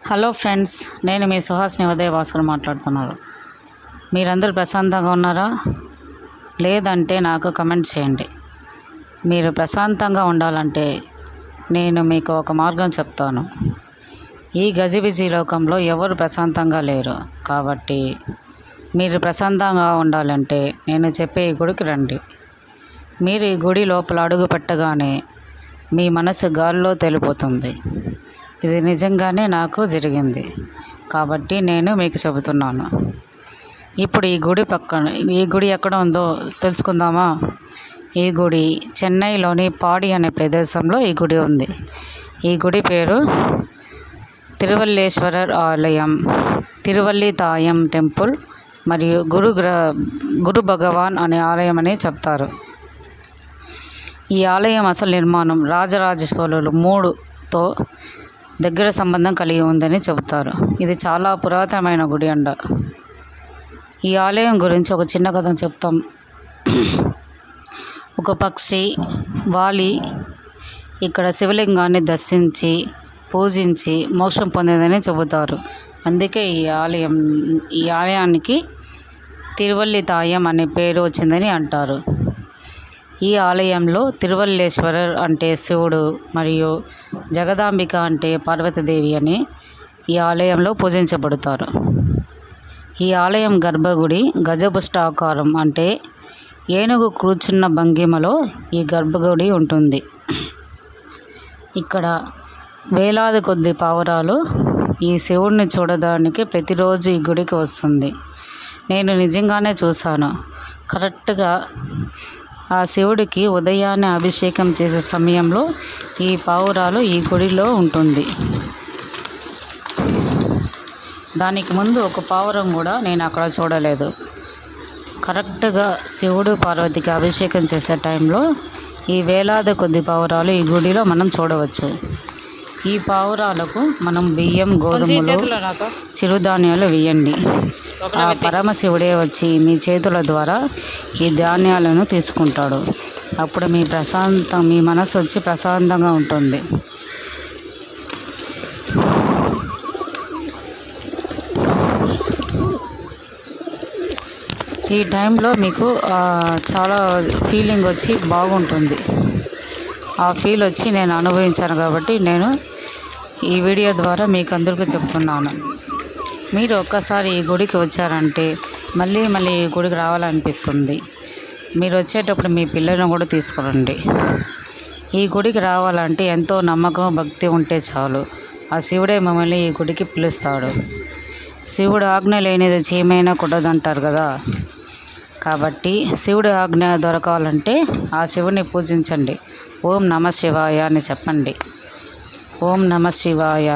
Hello friends, నేను మీ సుహాస్ని ఉదయ భాస్కర్ మాట్లాడుతున్నాను. మీరందరూ ప్రశాంతంగా ఉన్నారా? లేదంటే నాకు కమెంట్ చేయండి. మీరు ప్రశాంతంగా ఉండాలంటే నేను మీకు ఒక మార్గం చెప్తాను. ఈ గజిబిజి లోకంలో ఎవరు ప్రశాంతంగా లేరు. కాబట్టి మీరు ప్రశాంతంగా ఉండాలంటే నేను చెప్పే ఈ గుడికి రండి. మీరు ఈ గుడి లోపల అడుగు పెట్టగానే మీ మనసు గాలిలో తేలిపోతుంది. ఇది నిజంగానే నాకు జరిగింది కాబట్టి నేను మీకు చెబుతున్నాను. ఇప్పుడు ఈ గుడి ఎక్కడ ఉందో తెలుసుకుందామా? ఈ గుడి చెన్నైలోని పాడి అనే ప్రదేశంలో ఈ గుడి ఉంది. ఈ గుడి పేరు తిరువల్లేశ్వరర్ ఆలయం, తిరువల్లి తాయం టెంపుల్ మరియు గురు భగవాన్ అనే ఆలయం అని చెప్తారు. ఈ ఆలయం అసలు నిర్మాణం రాజరాజేశ్వరులు 3తో దగ్గర సంబంధం కలిగి ఉందని చెబుతారు. ఇది చాలా పురాతనమైన గుడి అంట. ఈ ఆలయం గురించి ఒక చిన్న కథ చెప్తాం. ఒక పక్షి వాలి ఇక్కడ శివలింగాన్ని దర్శించి పూజించి మోక్షం పొందిందని చెబుతారు. అందుకే ఈ ఆలయానికి తిరువల్లి తాయం అనే పేరు వచ్చిందని అంటారు. ఈ ఆలయంలో తిరువల్లేశ్వరర్ అంటే శివుడు మరియు జగదాంబిక అంటే పార్వతీదేవి అని ఈ ఆలయంలో పూజించబడతారు. ఈ ఆలయం గర్భగుడి గజపుష్టాకారం అంటే ఏనుగు కూర్చున్న భంగిమలో ఈ గర్భగుడి ఉంటుంది. ఇక్కడ వేలాది కొద్ది పావురాలు ఈ శివుడిని చూడడానికి ప్రతిరోజు ఈ గుడికి వస్తుంది. నేను నిజంగానే చూశాను. కరెక్ట్గా ఆ శివుడికి ఉదయాన్నే అభిషేకం చేసే సమయంలో ఈ పావురాలు ఈ గుడిలో ఉంటుంది. దానికి ముందు ఒక పావురం కూడా నేను అక్కడ చూడలేదు. కరెక్ట్గా శివుడు పార్వతికి అభిషేకం చేసే టైంలో ఈ వేలాది కొద్ది పావురాలు ఈ గుడిలో మనం చూడవచ్చు. ఈ పావురాలకు మనం బియ్యం, గోధుమలు, చిరుధాన్యాలు వేయండి. ఆ పరమశివుడే వచ్చి మీ చేతుల ద్వారా ఈ ధాన్యాలను తీసుకుంటాడు. అప్పుడు మీ మనసు వచ్చి ప్రశాంతంగా ఉంటుంది. ఈ టైంలో మీకు చాలా ఫీలింగ్ వచ్చి బాగుంటుంది. ఆ ఫీల్ వచ్చి నేను అనుభవించాను కాబట్టి నేను ఈ వీడియో ద్వారా మీకు అందరికీ చెప్తున్నాను. మీరు ఒక్కసారి ఈ గుడికి వచ్చారంటే మళ్ళీ ఈ గుడికి రావాలనిపిస్తుంది. మీరు వచ్చేటప్పుడు మీ పిల్లలను కూడా తీసుకురండి. ఈ గుడికి రావాలంటే ఎంతో నమ్మకం, భక్తి ఉంటే చాలు. ఆ శివుడే మిమ్మల్ని ఈ గుడికి పిలుస్తాడు. శివుడు ఆజ్ఞ లేనిది చీమైనా కుట్టదంటారు కదా. కాబట్టి శివుడి ఆజ్ఞ దొరకాలంటే ఆ శివుని పూజించండి. ఓం నమ శివాయ అని చెప్పండి. ఓం నమ శివాయ.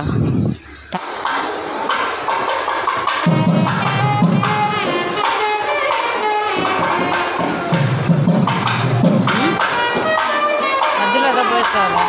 మధ్యలో పోయిస్తావా?